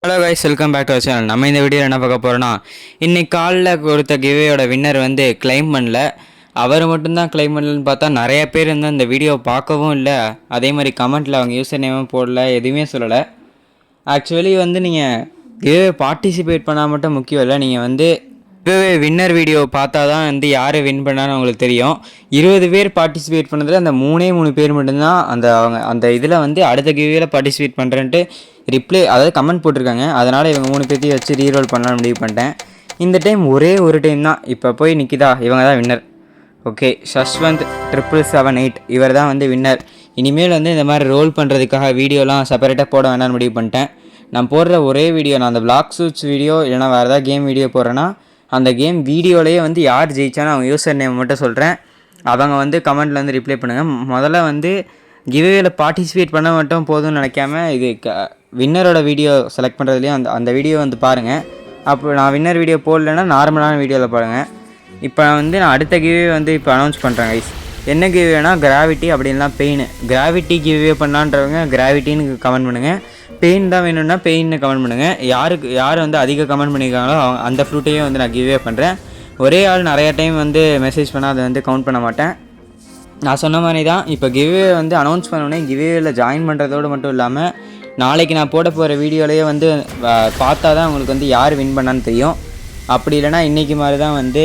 Hello guys, welcome back to our channel. நம்ம இந்த வீடியோவில் என்ன பார்க்க போகிறோன்னா, இன்றைக்கி காலில் கொடுத்த கிவேயோட வின்னர் வந்து கிளைம் பண்ணல. அவர் மட்டும்தான் கிளைம் பண்ணலன்னு பார்த்தா நிறைய பேர் வந்து அந்த வீடியோ பார்க்கவும் இல்லை. அதே மாதிரி கமெண்ட்டில் அவங்க யூசர் நேமும் போடல, எதுவுமே சொல்லலை. ஆக்சுவலி வந்து நீங்கள் கிவே பார்ட்டிசிபேட் பண்ணால் மட்டும் முக்கியம் இல்லை. நீங்கள் வந்து கிவே வின்னர் வீடியோ பார்த்தா தான் வந்து யார் வின் பண்ணான்னு உங்களுக்கு தெரியும். 20 பேர் பார்ட்டிசிபேட் பண்ணதில் அந்த 3 பேர் மட்டும்தான் அந்த இதில் வந்து அடுத்த கிவேயில் பார்ட்டிசிபேட் பண்ணுறேன்ட்டு அதாவது கமெண்ட் போட்டிருக்காங்க. அதனால் இவங்க 3 பேர்த்தையும் வச்சு ரீரோல் பண்ணலான்னு முடிவு பண்ணிட்டேன். இந்த டைம் ஒரே ஒரு டைம் தான். இப்போ போய் நிற்கிதா, இவங்க தான் வின்னர். ஓகே, சஷ்வந்த் 778 இவர் தான் வந்து வின்னர். இனிமேல் வந்து இந்த மாதிரி ரோல் பண்ணுறதுக்காக வீடியோலாம் செப்பரேட்டாக போட வேண்டாம்னு முடிவு பண்ணிட்டேன். நான் போடுற ஒரே வீடியோ, நான் அந்த பிளாக் சூட்ஸ் வீடியோ இல்லைனா வேறு ஏதாவது கேம் வீடியோ போடுறேன்னா அந்த கேம் வீடியோலேயே வந்து யார் ஜெயிச்சானோ அவங்க யூசர் நேம் மட்டும் சொல்கிறேன். அவங்க வந்து கமெண்ட்டில் வந்து ரிப்ளை பண்ணுங்கள். முதல்ல வந்து கிவேவில் பார்ட்டிசிபேட் பண்ண மட்டும் போதும்னு நினைக்காம இது வின்னரோட வீடியோ செலக்ட் பண்ணுறதுலேயும் அந்த வீடியோ வந்து பாருங்கள். அப்போ நான் வின்னர் வீடியோ போடலைன்னா நார்மலான வீடியோவில் பாருங்கள். இப்போ நான் அடுத்த கிவே வந்து இப்போ அனௌன்ஸ் பண்ணுறேன் கைஸ். என்ன கிவேனா கிராவிட்டி அப்படின்லாம் பெயின். கிராவிட்டி கிவே பண்ணலான்றவங்க கிராவிட்டின்னு கமெண்ட் பண்ணுங்கள். பெயின் தான் வேணும்னா பெயின்னு கமெண்ட் பண்ணுங்கள். யார் வந்து அதிக கமெண்ட் பண்ணியிருக்காங்களோ அந்த ஃப்ரூட்டையே வந்து நான் கிவே பண்ணுறேன். ஒரே ஆள் நிறையா டைம் வந்து மெசேஜ் பண்ணால் அதை வந்து கவுண்ட் பண்ண மாட்டேன். நான் சொன்ன மாதிரி தான். இப்போ கிவே வந்து அனௌன்ஸ் பண்ணோன்னே கிவேவில் ஜாயின் பண்ணுறதோடு மட்டும் இல்லாமல் நாளைக்கு நான் போட போகிற வீடியோலேயே வந்து பார்த்தா தான் உங்களுக்கு வந்து யார் வின் பண்ணான்னு தெரியும். அப்படி இல்லைனா இன்றைக்கி மாதிரி தான் வந்து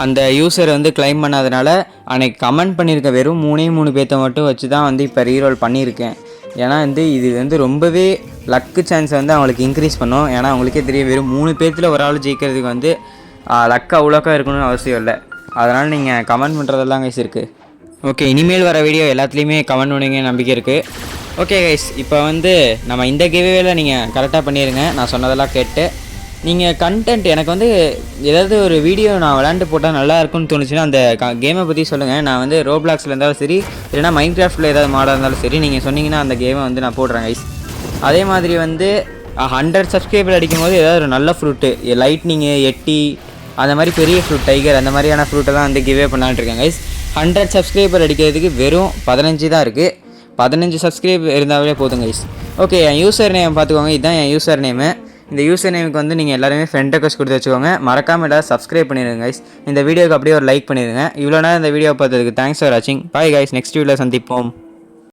அந்த யூசர் வந்து கிளைம் பண்ணாதனால அன்றைக்கி கமெண்ட் பண்ணியிருக்க வெறும் 3 பேர்த்த மட்டும் வச்சு தான் வந்து இப்போ ரீரோல் பண்ணியிருக்கேன். ஏன்னா வந்து இது வந்து ரொம்பவே லக்கு சான்ஸை வந்து அவங்களுக்கு இன்க்ரீஸ் பண்ணும். ஏன்னா அவங்களுக்கே தெரியும், வெறும் 3 பேர்த்தில் ஒரு ஆள் ஜெயிக்கிறதுக்கு வந்து லக்கு அவ்வளோக்கா இருக்கணும்னு அவசியம் இல்லை. அதனால் நீங்கள் கமெண்ட் பண்ணுறதெல்லாம் கைஸ் இருக்குது. ஓகே, இனிமேல் வர வீடியோ எல்லாத்துலேயுமே கமெண்ட் பண்ணுங்க, நம்பிக்கை இருக்குது. ஓகே கைஸ், இப்போ வந்து நம்ம இந்த கிவேவில் நீங்கள் கரெக்டாக பண்ணிடுங்க. நான் சொன்னதெல்லாம் கேட்டு நீங்கள் கண்டென்ட் எனக்கு வந்து ஏதாவது ஒரு வீடியோ நான் விளையாண்டு போட்டால் நல்லா இருக்கும்னு தோணுச்சுன்னா அந்த கேமை பற்றி சொல்லுங்கள். நான் வந்து ரோப்ளாக்ஸில் இருந்தாலும் சரி, இல்லைனா மைண்ட் கிராஃப்டில் ஏதாவது மாடாக இருந்தாலும் சரி, நீங்கள் சொன்னீங்கன்னா அந்த கேமை வந்து நான் போடுறேன் கைஸ். அதே மாதிரி வந்து 100 சப்ஸ்கிரைபர் அடிக்கும்போது ஏதாவது ஒரு நல்ல ஃப்ரூட்டு, லைட்னிங்கு, எட்டி, அந்த மாதிரி பெரிய ஃப்ரூட், டைகர், அந்த மாதிரியான ஃப்ரூட்டெல்லாம் வந்து கிவே பண்ணலான்னு இருக்கேன் கைஸ். 100 சப்ஸ்கிரைபர் அடிக்கிறதுக்கு வெறும் 15 தான் இருக்குது. 15 சப்ஸ்கிரைப் இருந்தாலே போதும் கைஸ். ஓகே, என் யூசர் நேம் பார்த்துக்கோங்க. இதுதான் என் யூசர் நேமு. இந்த யூசர் நேமுக்கு வந்து நீங்கள் எல்லாருமே ஃப்ரெண்ட் ரெக்வெஸ்ட் கொடுத்து வச்சுக்கோங்க. மறக்காமல் எல்லாரும் சப்ஸ்கிரைப் பண்ணிடுங்க கைஸ். இந்த வீடியோக்கு அப்படியே ஒரு லைக் பண்ணிடுங்க. இவ்வளோ நேரம் இந்த வீடியோ பார்த்ததுக்கு தேங்க்ஸ் ஃபார் வாட்சிங். பாய் கைஸ், நெக்ஸ்ட் வீடியோவில் சந்திப்போம்.